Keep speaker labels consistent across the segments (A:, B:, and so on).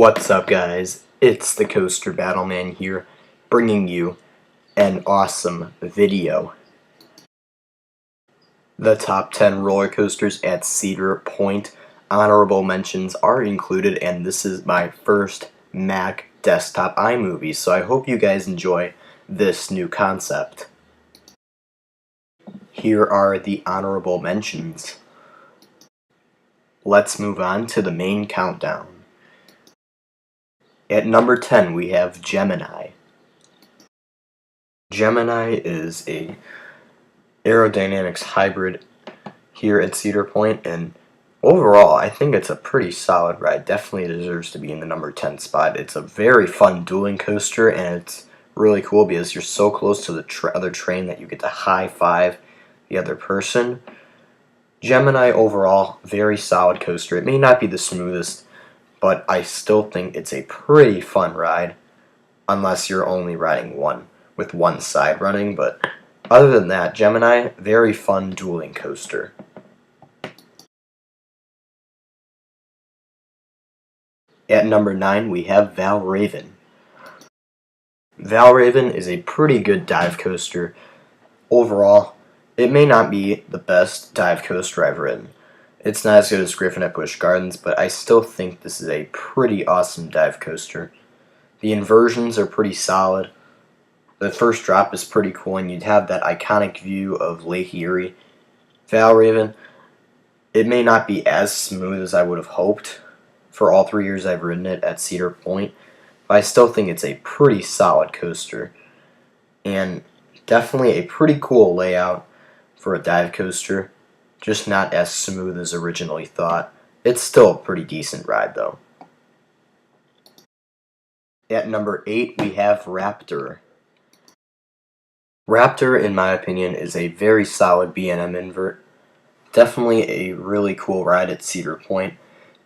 A: What's up, guys? It's the Coaster Battleman here, bringing you an awesome video. The top 10 roller coasters at Cedar Point. Honorable mentions are included, and this is my first Mac desktop iMovie, so I hope you guys enjoy this new concept. Here are the honorable mentions. Let's move on to the main countdown. At number 10, we have Gemini. Gemini is a aerodynamics hybrid here at Cedar Point, and overall, I think it's a pretty solid ride. Definitely deserves to be in the number 10 spot. It's a very fun dueling coaster, and it's really cool because you're so close to the other train that you get to high-five the other person. Gemini, overall, very solid coaster. It may not be the smoothest, but I still think it's a pretty fun ride, unless you're only riding one with one side running. But other than that, Gemini, very fun dueling coaster. At number 9, we have Val Raven. Val Raven is a pretty good dive coaster. Overall, it may not be the best dive coaster I've ridden. It's not as good as Griffin at Busch Gardens, but I still think this is a pretty awesome dive coaster. The inversions are pretty solid. The first drop is pretty cool, and you'd have that iconic view of Lake Erie. Val Raven, it may not be as smooth as I would have hoped for all 3 years I've ridden it at Cedar Point, but I still think it's a pretty solid coaster. And definitely a pretty cool layout for a dive coaster. Just not as smooth as originally thought. It's still a pretty decent ride, though. At number 8, we have Raptor. Raptor, in my opinion, is a very solid B&M invert. Definitely a really cool ride at Cedar Point.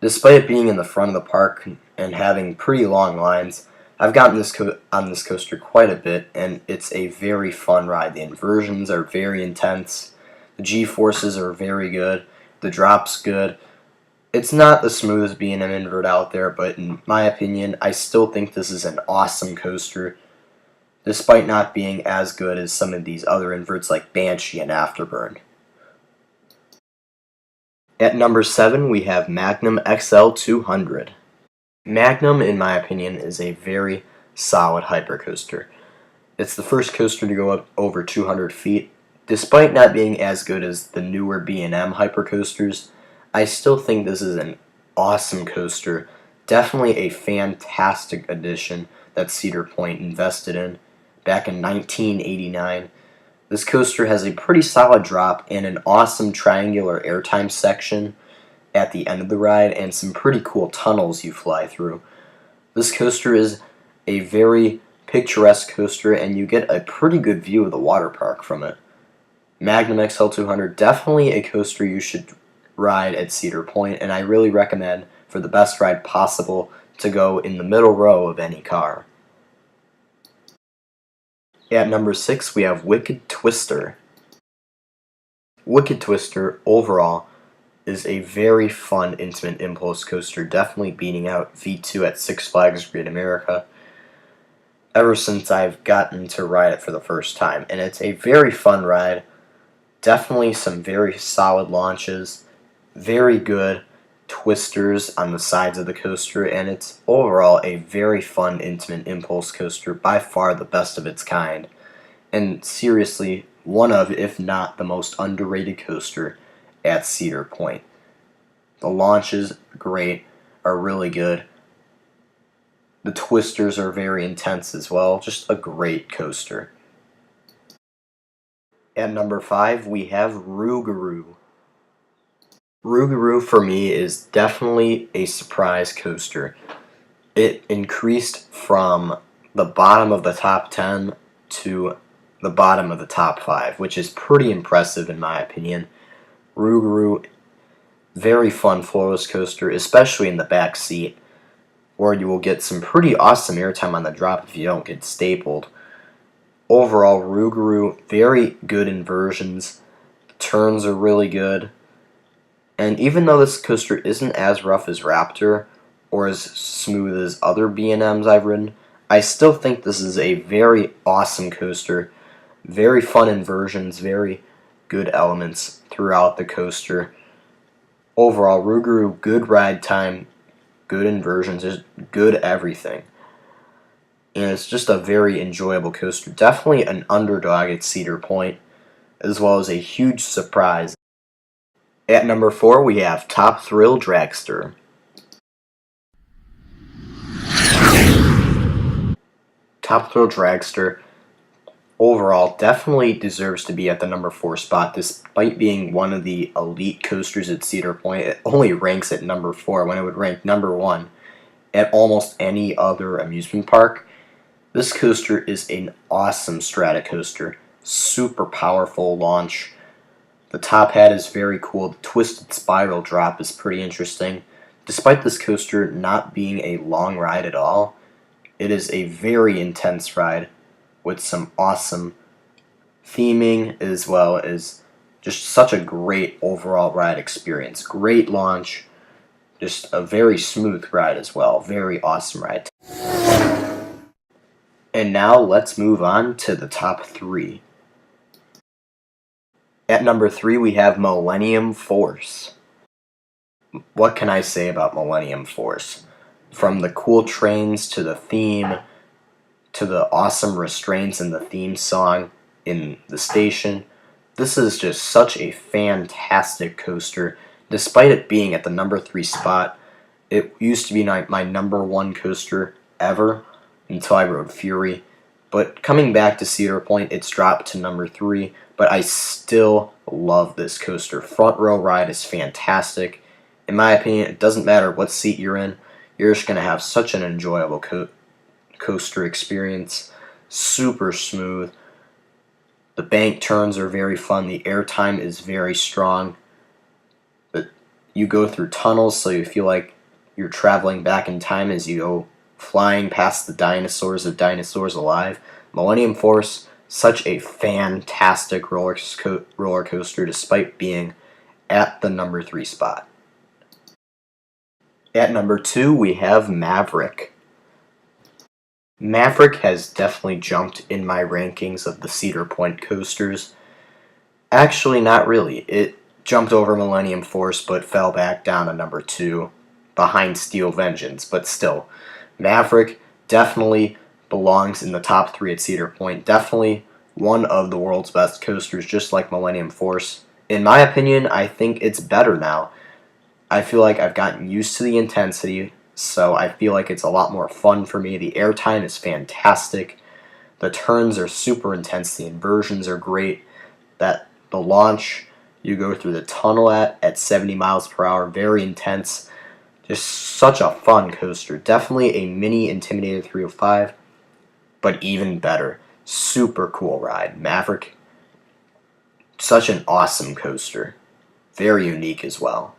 A: Despite it being in the front of the park and having pretty long lines, I've gotten on this coaster quite a bit, and it's a very fun ride. The inversions are very intense. The G-forces are very good. The drop's good. It's not the smoothest B&M invert out there, but in my opinion, I still think this is an awesome coaster, despite not being as good as some of these other inverts like Banshee and Afterburn. At number 7, we have Magnum XL200. Magnum, in my opinion, is a very solid hypercoaster. It's the first coaster to go up over 200 feet. Despite not being as good as the newer B&M hypercoasters, I still think this is an awesome coaster. Definitely a fantastic addition that Cedar Point invested in back in 1989. This coaster has a pretty solid drop and an awesome triangular airtime section at the end of the ride, and some pretty cool tunnels you fly through. This coaster is a very picturesque coaster, and you get a pretty good view of the water park from it. Magnum XL200, definitely a coaster you should ride at Cedar Point, and I really recommend, for the best ride possible, to go in the middle row of any car. At number 6, we have Wicked Twister. Wicked Twister, overall, is a very fun intimate impulse coaster, definitely beating out V2 at Six Flags Great America ever since I've gotten to ride it for the first time. And it's a very fun ride. Definitely some very solid launches, very good twisters on the sides of the coaster, and it's overall a very fun intimate impulse coaster, by far the best of its kind, and seriously one of, if not the most underrated coaster at Cedar Point. The launches, great, are really good. The twisters are very intense as well, just a great coaster. At number 5, we have Rougarou. Rougarou, for me, is definitely a surprise coaster. It increased from the bottom of the top 10 to the bottom of the top 5, which is pretty impressive in my opinion. Rougarou, very fun floorless coaster, especially in the back seat, where you will get some pretty awesome airtime on the drop if you don't get stapled. Overall, Rougarou, very good inversions. The turns are really good. And even though this coaster isn't as rough as Raptor, or as smooth as other B&Ms I've ridden. I still think this is a very awesome coaster. Very fun inversions, very good elements throughout the coaster. Overall, Rougarou, good ride time, good inversions, just good everything. And it's just a very enjoyable coaster. Definitely an underdog at Cedar Point, as well as a huge surprise. At number 4, we have Top Thrill Dragster. Top Thrill Dragster overall definitely deserves to be at the number 4 spot, despite being one of the elite coasters at Cedar Point. It only ranks at number 4 when it would rank number 1 at almost any other amusement park. This coaster is an awesome strata coaster, super powerful launch. The top hat is very cool. The twisted spiral drop is pretty interesting. Despite this coaster not being a long ride at all, it is a very intense ride with some awesome theming, as well as just such a great overall ride experience. Great launch, just a very smooth ride as well. Very awesome ride. And now let's move on to the top 3. At number 3, we have Millennium Force. What can I say about Millennium Force? From the cool trains to the theme, to the awesome restraints in the theme song in the station, this is just such a fantastic coaster. Despite it being at the number 3 spot, it used to be my number 1 coaster ever until I rode Fury. But coming back to Cedar Point, it's dropped to number 3, but I still love this coaster. Front row ride is fantastic. In my opinion, it doesn't matter what seat you're in, you're just going to have such an enjoyable coaster experience. Super smooth. The bank turns are very fun. The airtime is very strong. But you go through tunnels, so you feel like you're traveling back in time as you go flying past the dinosaurs of Dinosaurs Alive. Millennium Force, such a fantastic roller coaster despite being at the number 3 spot. At number 2, we have Maverick. Maverick has definitely jumped in my rankings of the Cedar Point coasters. Actually, not really. It jumped over Millennium Force, but fell back down to number 2, behind Steel Vengeance, but still. Maverick definitely belongs in the top 3 at Cedar Point. Definitely one of the world's best coasters, just like Millennium Force. In my opinion, I think it's better now. I feel like I've gotten used to the intensity, so I feel like it's a lot more fun for me. The airtime is fantastic. The turns are super intense. The inversions are great. The launch, you go through the tunnel at 70 miles per hour, very intense. Just such a fun coaster. Definitely a mini Intimidator 305, but even better. Super cool ride. Maverick, such an awesome coaster. Very unique as well.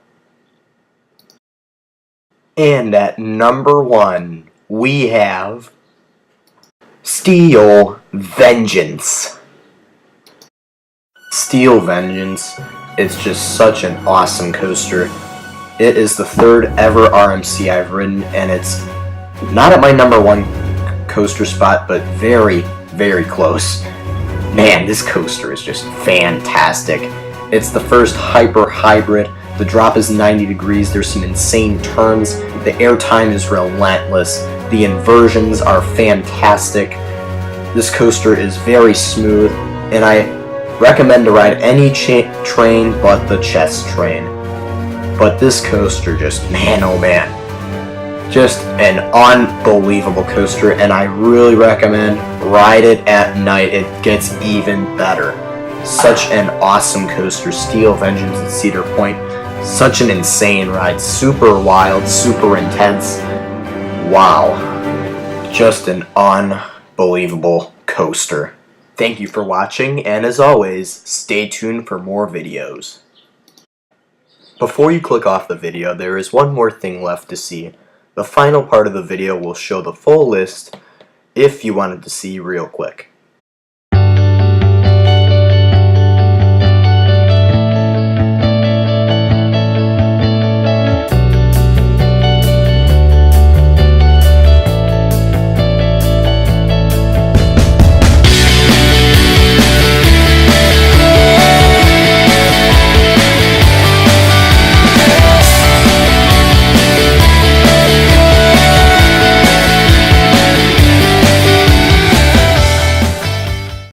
A: And at number 1, we have Steel Vengeance. Steel Vengeance is just such an awesome coaster. It is the 3rd ever RMC I've ridden, and it's not at my number 1 coaster spot, but very, very close. Man, this coaster is just fantastic. It's the first hyper hybrid. The drop is 90 degrees. There's some insane turns. The airtime is relentless. The inversions are fantastic. This coaster is very smooth, and I recommend to ride any train but the chess train. But this coaster just, man oh man, just an unbelievable coaster, and I really recommend ride it at night. It gets even better. Such an awesome coaster. Steel Vengeance at Cedar Point. Such an insane ride. Super wild, super intense. Wow. Just an unbelievable coaster. Thank you for watching, and as always, stay tuned for more videos. Before you click off the video, there is one more thing left to see. The final part of the video will show the full list if you wanted to see real quick.